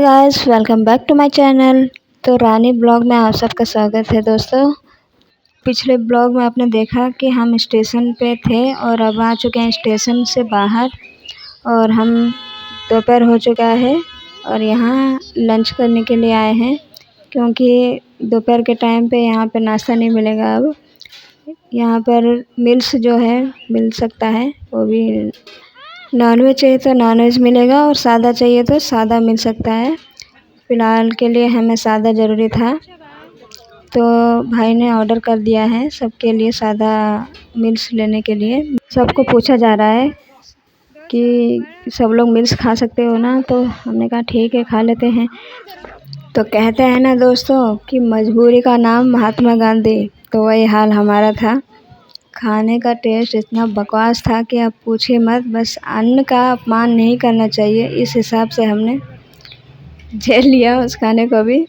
Guys, welcome back to my channel. तो Rani blog में आप सबका स्वागत है दोस्तों। पिछले ब्लॉग में आपने देखा कि हम स्टेशन पे थे और अब आ चुके हैं स्टेशन से बाहर और हम दोपहर हो चुका है और यहाँ लंच करने के लिए आए हैं क्योंकि दोपहर के टाइम पे यहाँ पे नाश्ता नहीं मिलेगा। अब यहाँ पर मिल्स जो है मिल सकता है, वो भी नॉनवेज चाहिए तो नॉनवेज मिलेगा और सादा चाहिए तो सादा मिल सकता है। फ़िलहाल के लिए हमें सादा ज़रूरी था तो भाई ने ऑर्डर कर दिया है सबके लिए सादा मिल्स लेने के लिए। सबको पूछा जा रहा है कि सब लोग मिल्स खा सकते हो ना, तो हमने कहा ठीक है खा लेते हैं। तो कहते हैं ना दोस्तों कि मजबूरी का नाम महात्मा गांधी, तो वही हाल हमारा था। खाने का टेस्ट इतना बकवास था कि आप पूछिए मत। बस अन्न का अपमान नहीं करना चाहिए, इस हिसाब से हमने झेल लिया उस खाने को भी।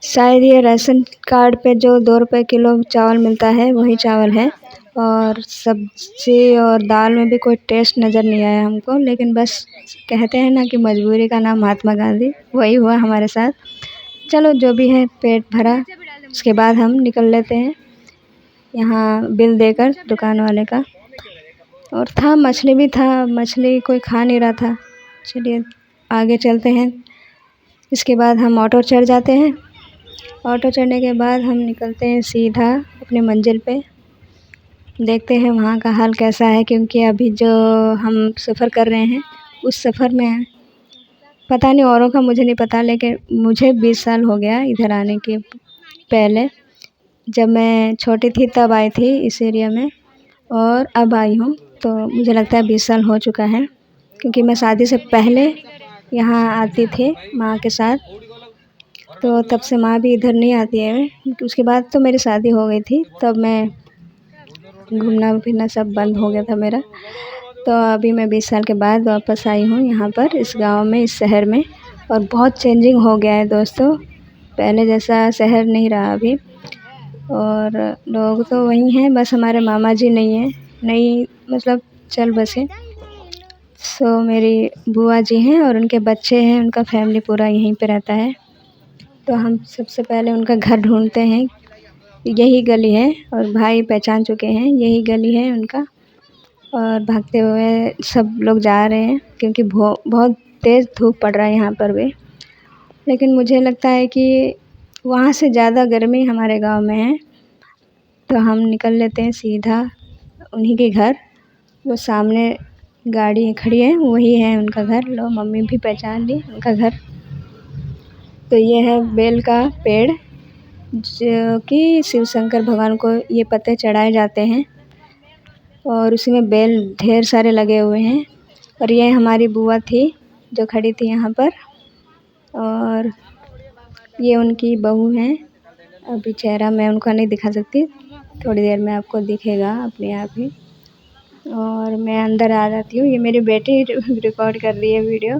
शायद ये राशन कार्ड पे जो 2 रुपए किलो चावल मिलता है वही चावल है और सब्ज़ी और दाल में भी कोई टेस्ट नज़र नहीं आया हमको। लेकिन बस कहते हैं ना कि मजबूरी का नाम महात्मा गांधी, वही हुआ हमारे साथ। चलो जो भी है, पेट भरा, उसके बाद हम निकल लेते हैं यहाँ बिल देकर दुकान वाले का। और था मछली भी था, मछली कोई खा नहीं रहा था। चलिए आगे चलते हैं। इसके बाद हम ऑटो चढ़ जाते हैं। ऑटो चढ़ने के बाद हम निकलते हैं सीधा अपनी मंजिल पे। देखते हैं वहाँ का हाल कैसा है, क्योंकि अभी जो हम सफ़र कर रहे हैं उस सफ़र में पता नहीं औरों का मुझे नहीं पता, लेकिन मुझे 20 साल हो गया इधर आने के पहले। जब मैं छोटी थी तब आई थी इस एरिया में और अब आई हूँ, तो मुझे लगता है 20 साल हो चुका है। क्योंकि मैं शादी से पहले यहाँ आती थी माँ के साथ, तो तब से माँ भी इधर नहीं आती है। उसके बाद तो मेरी शादी हो गई थी, तब मैं घूमना फिरना सब बंद हो गया था मेरा। तो अभी मैं 20 साल के बाद वापस आई हूँ यहाँ पर इस गांव में, इस शहर में। और बहुत चेंजिंग हो गया है दोस्तों, पहले जैसा शहर नहीं रहा अभी। और लोग तो वही हैं, बस हमारे मामा जी नहीं हैं, नहीं मतलब चल बसे। सो मेरी बुआ जी हैं और उनके बच्चे हैं, उनका फैमिली पूरा यहीं पे रहता है। तो हम सबसे पहले उनका घर ढूंढते हैं। यही गली है और भाई पहचान चुके हैं, यही गली है उनका। और भागते हुए सब लोग जा रहे हैं क्योंकि बहुत तेज़ धूप पड़ रहा है यहाँ पर भी। लेकिन मुझे लगता है कि वहाँ से ज़्यादा गर्मी हमारे गांव में है। तो हम निकल लेते हैं सीधा उन्हीं के घर। वो सामने गाड़ी खड़ी है, वही है उनका घर। लो, मम्मी भी पहचान ली उनका घर। तो ये है बेल का पेड़, जो कि शिव शंकर भगवान को ये पत्ते चढ़ाए जाते हैं और उसी में बेल ढेर सारे लगे हुए हैं। और ये हमारी बुआ थी जो खड़ी थी यहाँ पर, और ये उनकी बहू हैं। अभी चेहरा मैं उनका नहीं दिखा सकती, थोड़ी देर में आपको दिखेगा अपने आप ही। और मैं अंदर आ जाती हूँ। ये मेरी बेटी रिकॉर्ड कर रही है वीडियो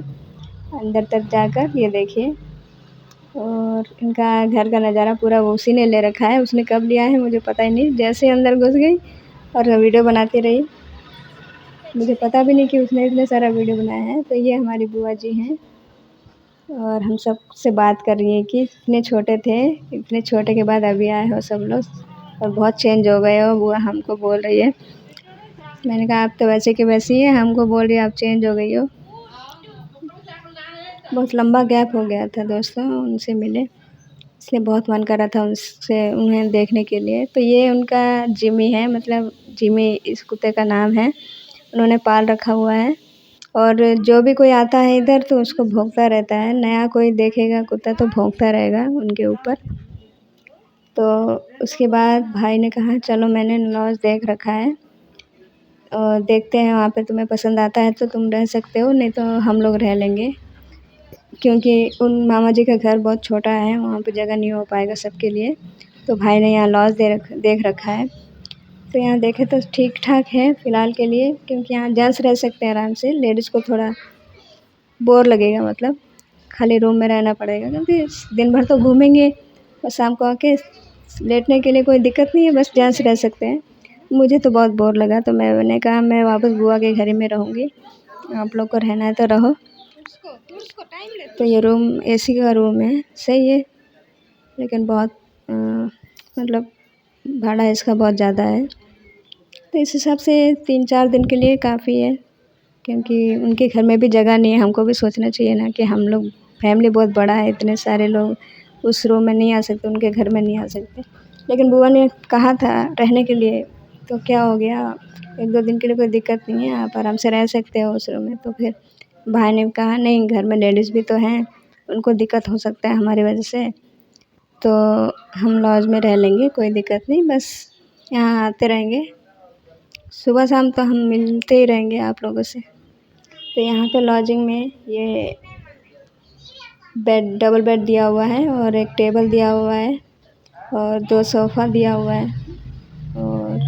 अंदर तक जाकर, ये देखिए। और इनका घर का नज़ारा पूरा उसी ने ले रखा है, उसने कब लिया है मुझे पता ही नहीं। जैसे अंदर घुस गई और वीडियो बनाती रही, मुझे पता भी नहीं कि उसने इतने सारा वीडियो बनाया है। तो ये हमारी बुआ जी हैं और हम सब से बात कर रही है कि इतने छोटे थे, इतने छोटे के बाद अभी आए हो सब लोग और बहुत चेंज हो गए हो। बुआ हमको बोल रही है। मैंने कहा आप तो वैसे की वैसी है, हमको बोल रही है आप चेंज हो गई हो। बहुत लंबा गैप हो गया था दोस्तों उनसे मिले, इसलिए बहुत मन कर रहा था उनसे उन्हें देखने के लिए। तो ये उनका जिमी है, मतलब जिमी इस कुत्ते का नाम है, उन्होंने पाल रखा हुआ है। और जो भी कोई आता है इधर तो उसको भौंकता रहता है, नया कोई देखेगा कुत्ता तो भौंकता रहेगा उनके ऊपर। तो उसके बाद भाई ने कहा चलो, मैंने लॉज देख रखा है और देखते हैं वहाँ पे तुम्हें पसंद आता है तो तुम रह सकते हो, नहीं तो हम लोग रह लेंगे। क्योंकि उन मामा जी का घर बहुत छोटा है, वहाँ पे जगह नहीं हो पाएगा सबके लिए। तो भाई ने यहाँ लॉज देख रखा है। तो यहाँ देखे तो ठीक ठाक है फ़िलहाल के लिए, क्योंकि यहाँ जेंट्स रह सकते हैं आराम से, लेडीज़ को थोड़ा बोर लगेगा, मतलब खाली रूम में रहना पड़ेगा। क्योंकि दिन भर तो घूमेंगे और शाम को आके लेटने के लिए कोई दिक्कत नहीं है, बस जेंट्स रह सकते हैं। मुझे तो बहुत बोर लगा, तो मैंने कहा मैं वापस बुआ के घर ही में रहूँगी, आप लोग को रहना है तो रहो। तो ये रूम एसी का रूम है, सही है, लेकिन बहुत मतलब भाड़ा इसका बहुत ज़्यादा है। तो इस हिसाब से 3-4 दिन के लिए काफ़ी है, क्योंकि उनके घर में भी जगह नहीं है। हमको भी सोचना चाहिए ना कि हम लोग फैमिली बहुत बड़ा है, इतने सारे लोग उस रूम में नहीं आ सकते, उनके घर में नहीं आ सकते। लेकिन बुआ ने कहा था रहने के लिए, तो क्या हो गया, 1-2 दिन के लिए कोई दिक्कत नहीं है, आप आराम से रह सकते हो उस रूम में। तो फिर भाई ने कहा नहीं, घर में लेडीज़ भी तो हैं, उनको दिक्कत हो सकता है हमारी वजह से, तो हम लॉज में रह लेंगे, कोई दिक्कत नहीं, बस यहाँ आते रहेंगे, सुबह शाम तो हम मिलते ही रहेंगे आप लोगों से। तो यहाँ पे लॉजिंग में ये बेड, डबल बेड दिया हुआ है और एक टेबल दिया हुआ है और 2 सोफ़ा दिया हुआ है और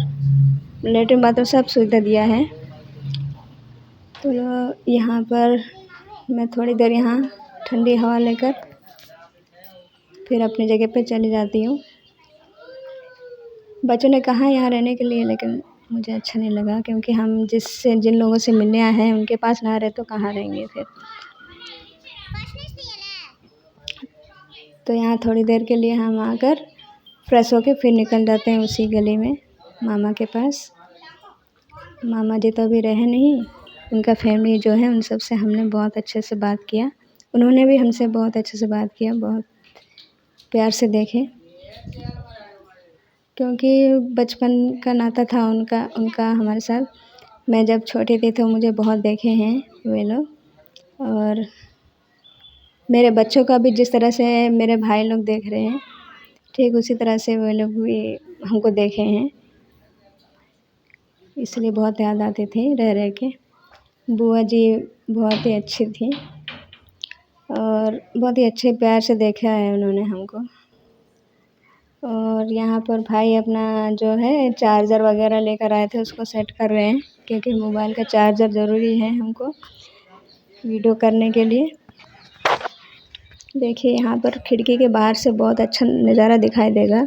लेटरिन बाथरूम सब सुविधा दिया है। तो यहाँ पर मैं थोड़ी देर यहाँ ठंडी हवा लेकर फिर अपनी जगह पे चली जाती हूँ। बच्चों ने कहा यहाँ रहने के लिए, लेकिन मुझे अच्छा नहीं लगा, क्योंकि हम जिन लोगों से मिलने आए हैं उनके पास ना रहे तो कहाँ रहेंगे फिर। तो यहाँ थोड़ी देर के लिए हम आकर फ्रेश होके फिर निकल जाते हैं उसी गली में मामा के पास। मामा जी तो अभी रहे नहीं, उनका फैमिली जो है उन सब से हमने बहुत अच्छे से बात किया, उन्होंने भी हमसे बहुत अच्छे से बात किया, बहुत प्यार से देखे, क्योंकि बचपन का नाता था उनका हमारे साथ। मैं जब छोटी थी तो मुझे बहुत देखे हैं वे लोग, और मेरे बच्चों का भी जिस तरह से मेरे भाई लोग देख रहे हैं, ठीक उसी तरह से वे लोग भी हमको देखे हैं, इसलिए बहुत याद आती थी रह रह के। बुआ जी बहुत ही अच्छी थी और बहुत ही अच्छे प्यार से देखा है उन्होंने हमको। और यहाँ पर भाई अपना जो है चार्जर वगैरह लेकर आए थे, उसको सेट कर रहे हैं, क्योंकि मोबाइल का चार्जर ज़रूरी है हमको वीडियो करने के लिए। देखिए यहाँ पर खिड़की के बाहर से बहुत अच्छा नज़ारा दिखाई देगा।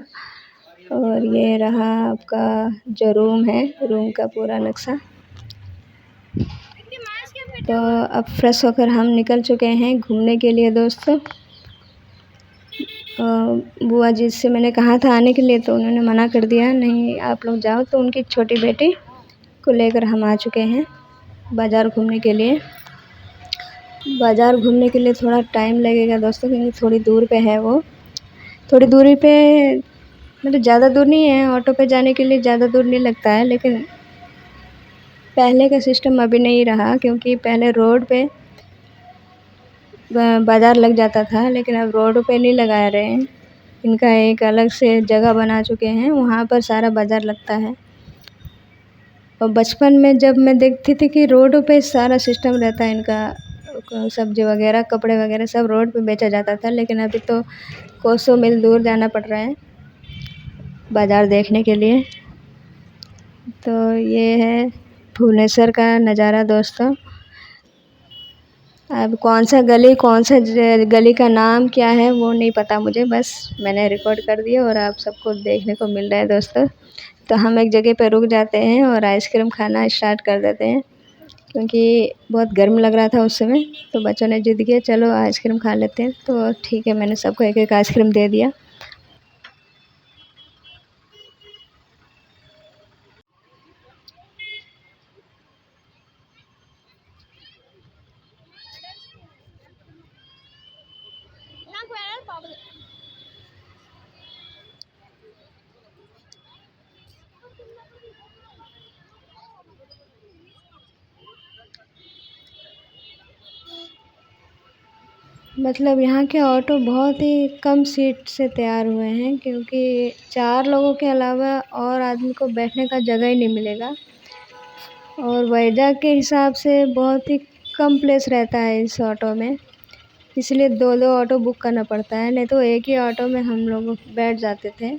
और ये रहा आपका जो रूम है, रूम का पूरा नक्शा। तो अब फ्रेश होकर हम निकल चुके हैं घूमने के लिए दोस्तों। बुआ जी से मैंने कहा था आने के लिए, तो उन्होंने मना कर दिया, नहीं आप लोग जाओ। तो उनकी छोटी बेटी को लेकर हम आ चुके हैं बाज़ार घूमने के लिए। बाज़ार घूमने के लिए थोड़ा टाइम लगेगा दोस्तों, क्योंकि थोड़ी दूर पे है वो, थोड़ी दूरी पे, मतलब ज़्यादा दूर नहीं है, ऑटो पे जाने के लिए ज़्यादा दूर नहीं लगता है। लेकिन पहले का सिस्टम अभी नहीं रहा, क्योंकि पहले रोड पे बाज़ार लग जाता था, लेकिन अब रोड पे नहीं लगा रहे हैं, इनका एक अलग से जगह बना चुके हैं, वहाँ पर सारा बाज़ार लगता है। और बचपन में जब मैं देखती थी कि रोड पे सारा सिस्टम रहता है इनका, सब्ज़ी वगैरह, कपड़े वगैरह सब रोड पे बेचा जाता था, लेकिन अभी तो कोसों मील दूर जाना पड़ रहा है बाज़ार देखने के लिए। तो ये है भुवनेश्वर का नज़ारा दोस्तों। अब कौन सा गली का नाम क्या है वो नहीं पता मुझे, बस मैंने रिकॉर्ड कर दिया और आप सबको देखने को मिल रहा है दोस्तों। तो हम एक जगह पे रुक जाते हैं और आइसक्रीम खाना स्टार्ट कर देते हैं, क्योंकि बहुत गर्म लग रहा था उस समय। तो बच्चों ने जिद किया चलो आइसक्रीम खा लेते हैं, तो ठीक है, मैंने सबको एक एक आइसक्रीम दे दिया। मतलब यहाँ के ऑटो बहुत ही कम सीट से तैयार हुए हैं, क्योंकि 4 लोगों के अलावा और आदमी को बैठने का जगह ही नहीं मिलेगा। और वैजाग के हिसाब से बहुत ही कम प्लेस रहता है इस ऑटो में, इसलिए 2-2 ऑटो बुक करना पड़ता है, नहीं तो एक ही ऑटो में हम लोग बैठ जाते थे।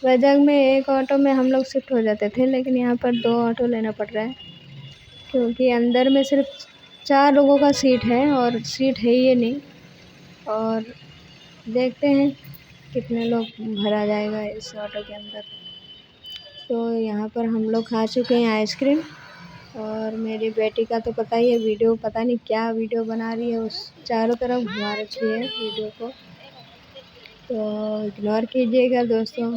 वैजाग में एक ऑटो में हम लोग शिफ्ट हो जाते थे, लेकिन यहाँ पर 2 ऑटो लेना पड़ रहा है, क्योंकि अंदर में सिर्फ 4 लोगों का सीट है और सीट है ही नहीं। और देखते हैं कितने लोग भरा जाएगा इस ऑटो के अंदर। तो यहाँ पर हम लोग खा चुके हैं आइसक्रीम, और मेरी बेटी का तो पता ही है, वीडियो पता नहीं क्या वीडियो बना रही है, उस चारों तरफ घुमा रखी है वीडियो को, तो इग्नोर कीजिएगा दोस्तों।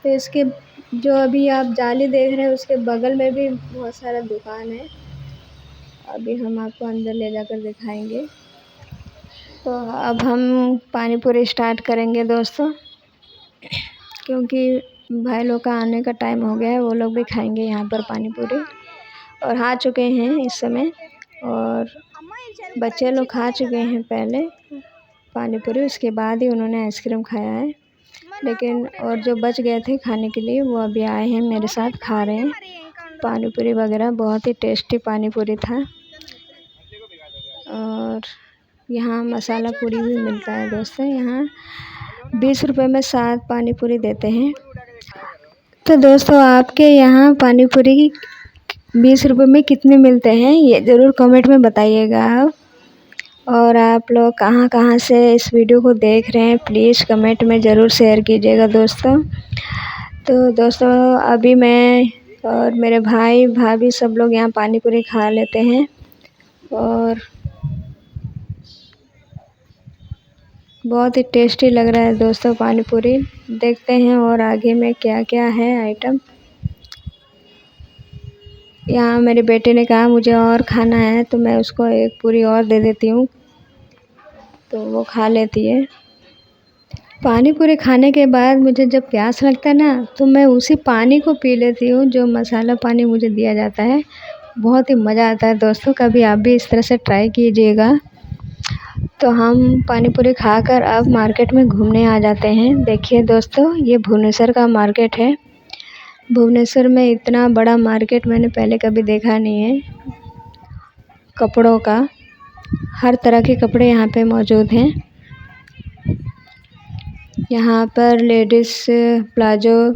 तो इसके जो अभी आप जाली देख रहे हैं उसके बगल में भी बहुत सारा दुकान है, अभी हम आपको अंदर ले जाकर दिखाएंगे। तो अब हम पानी पूरी स्टार्ट करेंगे दोस्तों, क्योंकि भाई लोग का आने का टाइम हो गया है, वो लोग भी खाएंगे यहाँ पर पानी पूरी, और आ चुके हैं इस समय, और बच्चे लोग खा चुके हैं पहले पानी पूरी, उसके बाद ही उन्होंने आइसक्रीम खाया है। लेकिन और जो बच गए थे खाने के लिए वो अभी आए हैं मेरे साथ, खा रहे हैं पानी पूरी वगैरह। बहुत ही टेस्टी पानी पूरी था। और यहाँ मसाला पूरी भी मिलता है दोस्तों, यहाँ 20 रुपये में 7 पानी पूरी देते हैं। तो दोस्तों आपके यहाँ पानी पूरी 20 रुपये में कितने मिलते हैं ये ज़रूर कमेंट में बताइएगा आप। और आप लोग कहाँ कहाँ से इस वीडियो को देख रहे हैं प्लीज़ कमेंट में ज़रूर शेयर कीजिएगा दोस्तों। तो दोस्तों अभी मैं और मेरे भाई भाभी सब लोग यहाँ पानी पूरी खा लेते हैं, और बहुत ही टेस्टी लग रहा है दोस्तों पानी पूरी। देखते हैं और आगे में क्या क्या है आइटम। यहाँ मेरे बेटे ने कहा मुझे और खाना है, तो मैं उसको एक पूरी और दे देती हूँ, तो वो खा लेती है। पानी पूरी खाने के बाद मुझे जब प्यास लगता है ना, तो मैं उसी पानी को पी लेती हूँ जो मसाला पानी मुझे दिया जाता है। बहुत ही मज़ा आता है दोस्तों, कभी आप भी इस तरह से ट्राई कीजिएगा। तो हम पानी पूरी खाकर अब मार्केट में घूमने आ जाते हैं। देखिए दोस्तों ये भुवनेश्वर का मार्केट है। भुवनेश्वर में इतना बड़ा मार्केट मैंने पहले कभी देखा नहीं है। कपड़ों का हर तरह के कपड़े यहाँ पे मौजूद हैं। यहाँ पर लेडीज़ प्लाजो,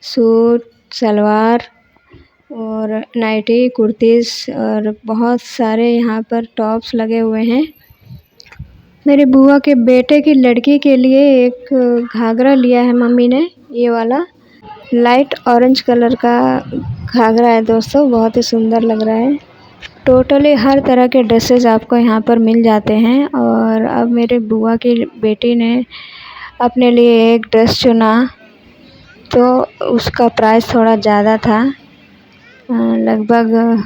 सूट, सलवार और नाइटी, कुर्तीज़ और बहुत सारे यहाँ पर टॉप्स लगे हुए हैं। मेरे बुआ के बेटे की लड़की के लिए एक घाघरा लिया है मम्मी ने, ये वाला लाइट ऑरेंज कलर का घाघरा है दोस्तों, बहुत ही सुंदर लग रहा है। टोटली हर तरह के ड्रेसेस आपको यहाँ पर मिल जाते हैं। और अब मेरे बुआ की बेटी ने अपने लिए एक ड्रेस चुना, तो उसका प्राइस थोड़ा ज़्यादा था, लगभग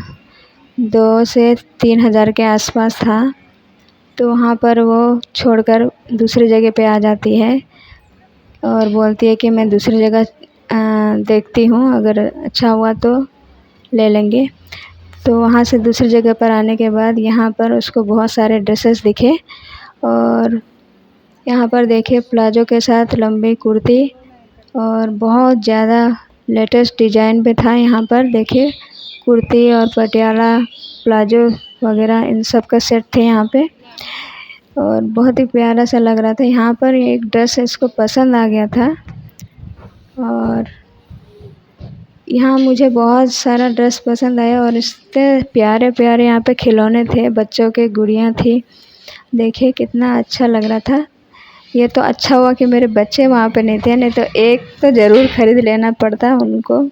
2 से 3 हज़ार के आसपास था। तो वहाँ पर वो छोड़कर दूसरी जगह पे आ जाती है और बोलती है कि मैं दूसरी जगह देखती हूँ, अगर अच्छा हुआ तो ले लेंगे। तो वहाँ से दूसरी जगह पर आने के बाद यहाँ पर उसको बहुत सारे ड्रेसेस दिखे, और यहाँ पर देखिए प्लाजो के साथ लंबी कुर्ती, और बहुत ज़्यादा लेटेस्ट डिज़ाइन पे था। यहाँ पर देखिए कुर्ती और पटियाला प्लाजो वगैरह इन सब का सेट थे यहाँ पे, और बहुत ही प्यारा सा लग रहा था। यहाँ पर एक ड्रेस इसको पसंद आ गया था, और यहाँ मुझे बहुत सारा ड्रेस पसंद आया, और इतने प्यारे प्यारे यहाँ पे खिलौने थे, बच्चों के गुड़ियाँ थी। देखिए कितना अच्छा लग रहा था। ये तो अच्छा हुआ कि मेरे बच्चे वहाँ पे नहीं थे, नहीं तो एक तो ज़रूर ख़रीद लेना पड़ता उनको,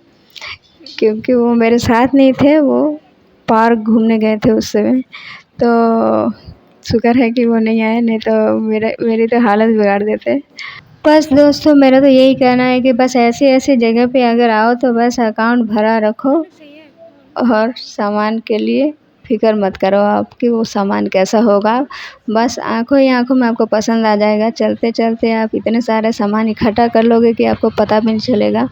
क्योंकि वो मेरे साथ नहीं थे, वो पार्क घूमने गए थे उस समय। तो शुक्र है कि वो नहीं आए, नहीं तो मेरी तो हालत बिगाड़ देते। बस दोस्तों मेरा तो यही कहना है कि बस ऐसी ऐसी जगह पे अगर आओ तो बस अकाउंट भरा रखो, और सामान के लिए फ़िक्र मत करो आप कि वो सामान कैसा होगा। बस आँखों ही आँखों में आपको पसंद आ जाएगा। चलते चलते आप इतने सारे सामान इकट्ठा कर लोगे कि आपको पता भी नहीं चलेगा।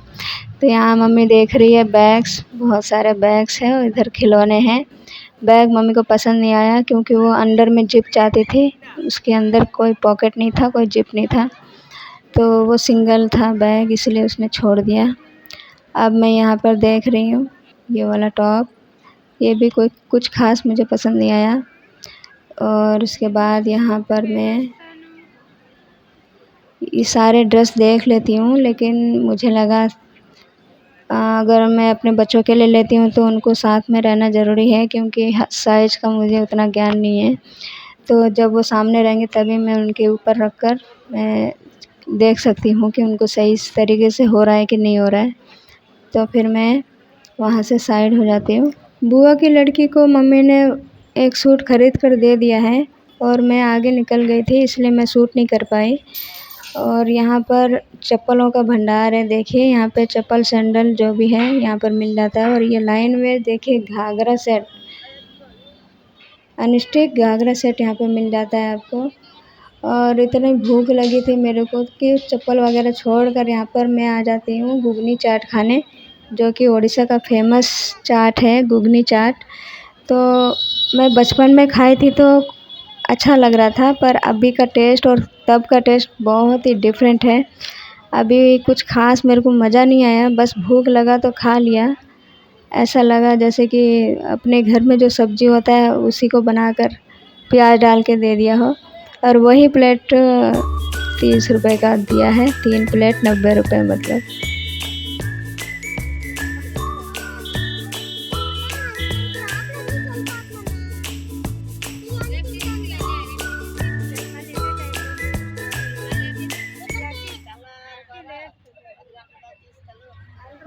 तो यहाँ मम्मी देख रही है बैग्स, बहुत सारे बैग्स हैं, और इधर खिलौने हैं। बैग मम्मी को पसंद नहीं आया क्योंकि वो अंदर में जिप चाहती थी, उसके अंदर कोई पॉकेट नहीं था, कोई जिप नहीं था, तो वो सिंगल था बैग, इसलिए उसने छोड़ दिया। अब मैं यहाँ पर देख रही हूँ ये वाला टॉप, ये भी कोई कुछ ख़ास मुझे पसंद नहीं आया। और उसके बाद यहाँ पर मैं ये सारे ड्रेस देख लेती हूँ, लेकिन मुझे लगा अगर मैं अपने बच्चों के लिए लेती हूँ तो उनको साथ में रहना ज़रूरी है, क्योंकि साइज़ का मुझे उतना ज्ञान नहीं है। तो जब वो सामने रहेंगे तभी मैं उनके ऊपर रख कर मैं देख सकती हूँ कि उनको सही तरीके से हो रहा है कि नहीं हो रहा है। तो फिर मैं वहाँ से साइड हो जाती हूँ। बुआ की लड़की को मम्मी ने एक सूट खरीद कर दे दिया है और मैं आगे निकल गई थी, इसलिए मैं सूट नहीं कर पाई। और यहाँ पर चप्पलों का भंडार है, देखिए यहाँ पे चप्पल सैंडल जो भी है यहाँ पर मिल जाता है। और ये लाइन में देखिए घाघरा सेट, अनस्टिक घाघरा सेट यहाँ पे मिल जाता है आपको। और इतनी भूख लगी थी मेरे को कि चप्पल वगैरह छोड़कर यहाँ पर मैं आ जाती हूँ घुगनी चाट खाने, जो कि उड़ीसा का फेमस चाट है घुगनी चाट। तो मैं बचपन में खाई थी तो अच्छा लग रहा था, पर अभी का टेस्ट और तब का टेस्ट बहुत ही डिफरेंट है। अभी कुछ ख़ास मेरे को मज़ा नहीं आया, बस भूख लगा तो खा लिया। ऐसा लगा जैसे कि अपने घर में जो सब्ज़ी होता है उसी को बनाकर प्याज डाल के दे दिया हो। और वही प्लेट 30 रुपए का दिया है, 3 प्लेट 90 रुपए मतलब।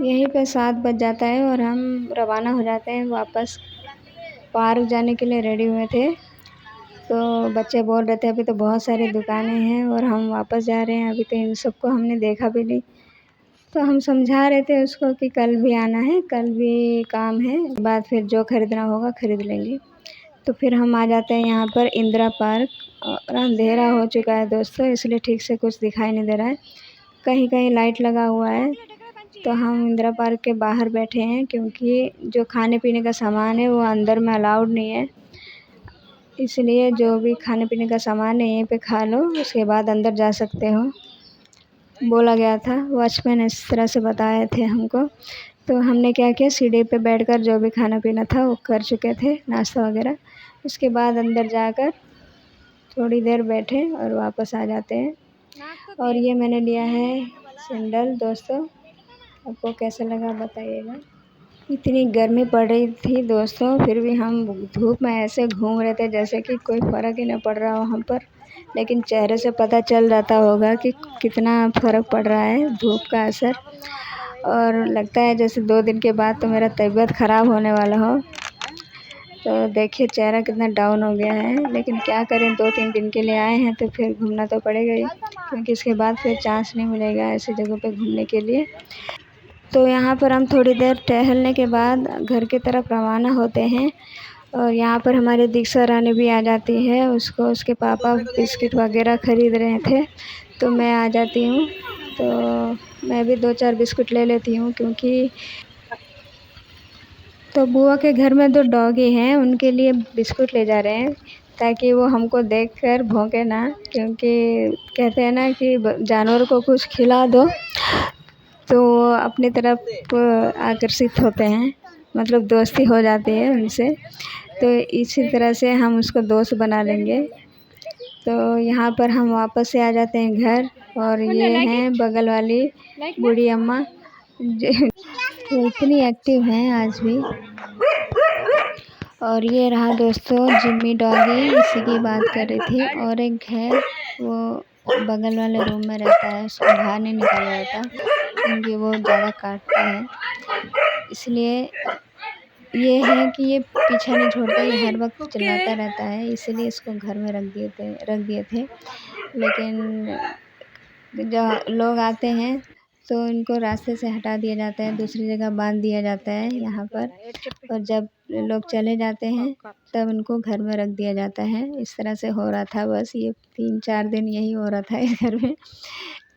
यहीं पे 7 बज जाता है और हम रवाना हो जाते हैं वापस। पार्क जाने के लिए रेडी हुए थे, तो बच्चे बोल रहे थे अभी तो बहुत सारी दुकानें हैं और हम वापस जा रहे हैं, अभी तो इन सबको हमने देखा भी नहीं। तो हम समझा रहे थे उसको कि कल भी आना है, कल भी काम है, बाद फिर जो खरीदना होगा खरीद लेंगे। तो फिर हम आ जाते हैं यहाँ पर इंदिरा पार्क। और अंधेरा हो चुका है दोस्तों, इसलिए ठीक से कुछ दिखाई नहीं दे रहा है, कहीं कहीं लाइट लगा हुआ है। तो हम इंदिरा पार्क के बाहर बैठे हैं, क्योंकि जो खाने पीने का सामान है वो अंदर में अलाउड नहीं है, इसलिए जो भी खाने पीने का सामान है यहीं पे खा लो, उसके बाद अंदर जा सकते हो, बोला गया था। वॉचमैन इस तरह से बताए थे हमको। तो हमने क्या किया, सीढ़ी पे बैठकर जो भी खाना पीना था वो कर चुके थे, नाश्ता वगैरह। उसके बाद अंदर जाकर थोड़ी देर बैठे और वापस आ जाते हैं। और ये मैंने लिया है सैंडल दोस्तों, आपको कैसा लगा बताइएगा। इतनी गर्मी पड़ रही थी दोस्तों, फिर भी हम धूप में ऐसे घूम रहे थे जैसे कि कोई फ़र्क ही ना पड़ रहा हो हम पर। लेकिन चेहरे से पता चल जाता होगा कि कितना फ़र्क पड़ रहा है धूप का असर। और लगता है जैसे 2 दिन के बाद तो मेरा तबीयत ख़राब होने वाला हो। तो देखिए चेहरा कितना डाउन हो गया है, लेकिन क्या करें, 2-3 दिन के लिए आए हैं तो फिर घूमना तो पड़ेगा ही, क्योंकि इसके बाद फिर चांस नहीं मिलेगा ऐसी जगह पे घूमने के लिए। तो यहाँ पर हम थोड़ी देर टहलने के बाद घर की तरफ रवाना होते हैं। और यहाँ पर हमारी दीक्षा रानी भी आ जाती है, उसको उसके पापा बिस्किट वगैरह ख़रीद रहे थे, तो मैं आ जाती हूँ। तो मैं भी 2-4 बिस्कुट ले लेती हूँ, क्योंकि तो बुआ के घर में 2 डॉगी हैं, उनके लिए बिस्कुट ले जा रहे हैं ताकि वो हमको देखकर भौंके ना, क्योंकि कहते हैं ना कि जानवर को कुछ खिला दो तो वो अपनी तरफ आकर्षित होते हैं, मतलब दोस्ती हो जाती है उनसे। तो इसी तरह से हम उसको दोस्त बना लेंगे। तो यहाँ पर हम वापस से आ जाते हैं घर। और ये हैं बगल वाली बूढ़ी अम्मा जो तो इतनी एक्टिव हैं आज भी। और ये रहा दोस्तों जिम्मी डॉगी, इसी की बात कर रही थी। और एक है वो बगल वाले रूम में रहता है, उसको बाहर नहीं निकाला जाता क्योंकि वो ज़्यादा काटता है, इसलिए ये है कि ये पीछा नहीं छोड़ता, ये हर वक्त चिल्लाता रहता है, इसीलिए इसको घर में रख दिए थे। लेकिन जब लोग आते हैं तो इनको रास्ते से हटा दिया जाता है, दूसरी जगह बांध दिया जाता है यहाँ पर। और जब लोग चले जाते हैं तब इनको घर में रख दिया जाता है। इस तरह से हो रहा था, बस ये 3-4 दिन यही हो रहा था इस घर में।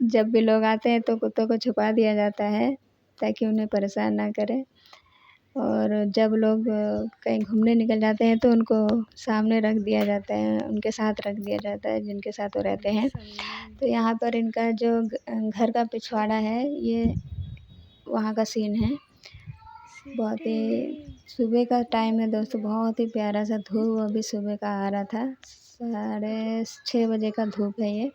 जब भी लोग आते हैं तो कुत्तों को छुपा दिया जाता है ताकि उन्हें परेशान ना करें। और जब लोग कहीं घूमने निकल जाते हैं तो उनको सामने रख दिया जाता है, उनके साथ रख दिया जाता है जिनके साथ वो रहते हैं। तो यहाँ पर इनका जो घर का पिछवाड़ा है, ये वहाँ का सीन है। बहुत ही सुबह का टाइम है दोस्तों, बहुत ही प्यारा सा धूप अभी सुबह का आ रहा था, 6:30 बजे का धूप है ये।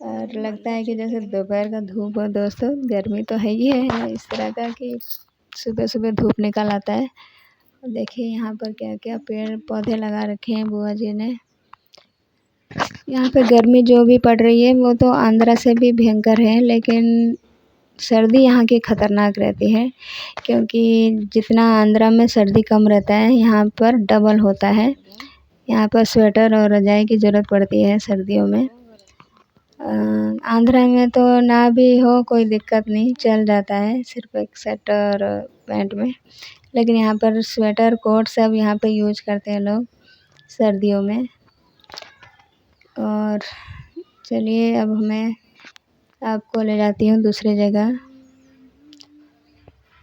और लगता है कि जैसे दोपहर का धूप हो दोस्तों, गर्मी तो है ही है इस तरह का कि सुबह सुबह धूप निकल आता है। और देखिए यहाँ पर क्या क्या पेड़ पौधे लगा रखे हैं बुआ जी ने। यहाँ पे गर्मी जो भी पड़ रही है वो तो आंध्रा से भी भयंकर है, लेकिन सर्दी यहाँ की ख़तरनाक रहती है, क्योंकि जितना आंध्रा में सर्दी कम रहता है यहाँ पर डबल होता है। यहाँ पर स्वेटर और रज़ाई की ज़रूरत पड़ती है सर्दियों में। आंध्रा में तो ना भी हो कोई दिक्कत नहीं, चल जाता है सिर्फ एक शर्ट और पैंट में, लेकिन यहाँ पर स्वेटर कोट सब यहाँ पे यूज करते हैं लोग सर्दियों में। और चलिए अब मैं आपको ले जाती हूँ दूसरी जगह।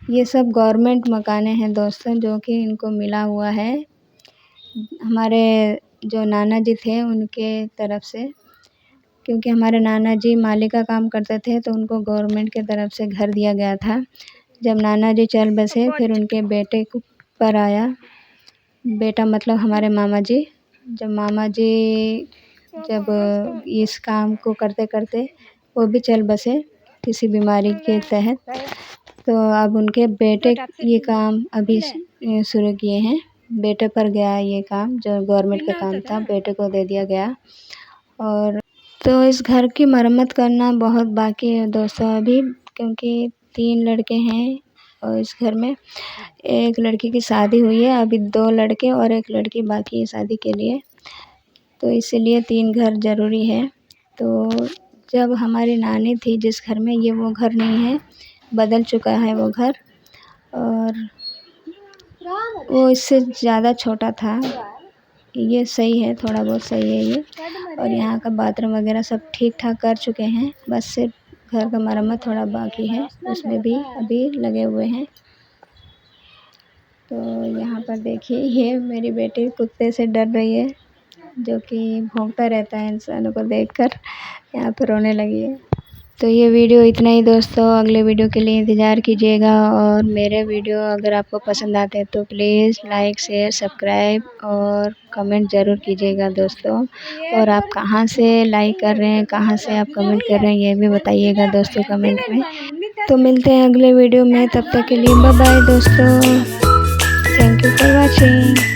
ये सब गवर्नमेंट मकाने हैं दोस्तों, जो कि इनको मिला हुआ है हमारे जो नाना जी थे उनके तरफ से, क्योंकि हमारे नाना जी माली का काम करते थे तो उनको गवर्नमेंट के तरफ से घर दिया गया था। जब नाना जी चल बसे फिर उनके बेटे को पर आया, बेटा मतलब हमारे मामा जी। जब मामा जी जब इस काम को करते करते वो भी चल बसे किसी बीमारी के तहत, तो अब उनके बेटे ये काम अभी शुरू किए हैं। बेटे पर गया ये काम, जो गवर्नमेंट का काम था बेटे को दे दिया गया। और तो इस घर की मरम्मत करना बहुत बाकी है दोस्तों अभी, क्योंकि 3 लड़के हैं और इस घर में एक लड़की की शादी हुई है, अभी 2 लड़के और 1 लड़की बाकी है शादी के लिए, तो इसीलिए 3 घर ज़रूरी है। तो जब हमारी नानी थी जिस घर में, ये वो घर नहीं है, बदल चुका है वो घर, और वो इससे ज़्यादा छोटा था। ये सही है, थोड़ा बहुत सही है ये। और यहाँ का बाथरूम वगैरह सब ठीक ठाक कर चुके हैं, बस सिर्फ घर का मरम्मत थोड़ा बाकी है, उसमें भी अभी लगे हुए हैं। तो यहाँ पर देखिए ये मेरी बेटी कुत्ते से डर रही है, जो कि भौंकता रहता है इंसानों को देखकर, यहाँ पर रोने लगी है। तो ये वीडियो इतना ही दोस्तों, अगले वीडियो के लिए इंतज़ार कीजिएगा। और मेरे वीडियो अगर आपको पसंद आते हैं तो प्लीज़ लाइक शेयर सब्सक्राइब और कमेंट ज़रूर कीजिएगा दोस्तों। और आप कहाँ से लाइक कर रहे हैं, कहाँ से आप कमेंट कर रहे हैं, ये भी बताइएगा दोस्तों कमेंट में। तो मिलते हैं अगले वीडियो में, तब तक के लिए बाय बाय दोस्तों। Thank you for watching.